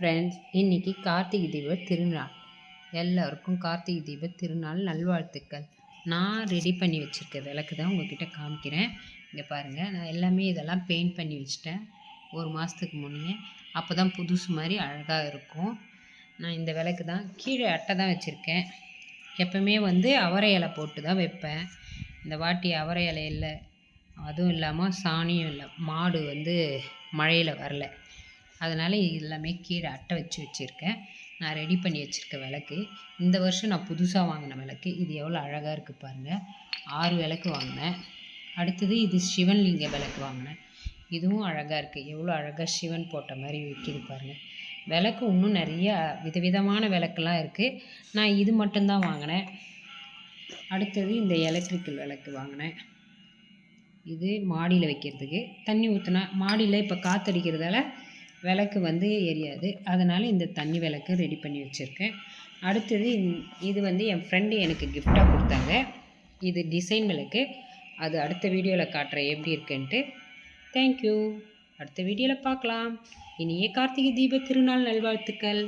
Friends, இன்றைக்கி கார்த்திகை தீப திருநாள். எல்லோருக்கும் கார்த்திகை தீப திருநாள் நல்வாழ்த்துக்கள். நான் ரெடி பண்ணி வச்சுருக்க விளக்கு தான் உங்கள்கிட்ட காமிக்கிறேன். இங்கே பாருங்கள், நான் எல்லாமே இதெல்லாம் பெயிண்ட் பண்ணி வச்சுட்டேன் ஒரு மாதத்துக்கு முன்னே. அப்போ தான் புதுசு மாதிரி அழகாக இருக்கும். நான் இந்த விளக்கு தான் கீழே அட்டை தான் வச்சுருக்கேன். எப்பவுமே அவரை இலை போட்டு தான் வைப்பேன். இந்த வாட்டி அவரை இலை இல்லை, அதுவும் இல்லாமல் சாணியும் இல்லை. மாடு மழையில் வரல, அதனால் எல்லாமே கீழே அட்டை வச்சுருக்கேன். நான் ரெடி பண்ணி வச்சுருக்க விளக்கு இந்த வருஷம் நான் புதுசாக வாங்கின விளக்கு. இது எவ்வளோ அழகாக இருக்குது பாருங்கள். 6 விளக்கு வாங்கினேன். அடுத்தது இது சிவன்லிங்க விளக்கு வாங்கினேன். இதுவும் அழகாக இருக்குது. எவ்வளோ அழகாக சிவன் போட்ட மாதிரி வைக்கிது பாருங்கள். விளக்கு இன்னும் நிறைய விதவிதமான விளக்குலாம் இருக்குது. நான் இது மட்டும்தான் வாங்கினேன். அடுத்தது இந்த எலக்ட்ரிக்கல் விளக்கு வாங்கினேன். இது மாடியில் வைக்கிறதுக்கு. தண்ணி ஊற்றினா மாடியில் இப்போ காற்றடிக்கிறதால விளக்கு எரியாது. அதனால் இந்த தண்ணி விளக்கு ரெடி பண்ணி வச்சுருக்கேன். அடுத்தது இது என் ஃப்ரெண்டு எனக்கு கிஃப்டாக கொடுத்தாங்க. இது டிசைன் விளக்கு. அது அடுத்த வீடியோவில் காட்டுறேன் எப்படி இருக்குன்ட்டு. தேங்க்யூ. அடுத்த வீடியோவில் பார்க்கலாம். இனிய கார்த்திகை தீப திருநாள் நல்வாழ்த்துக்கள்.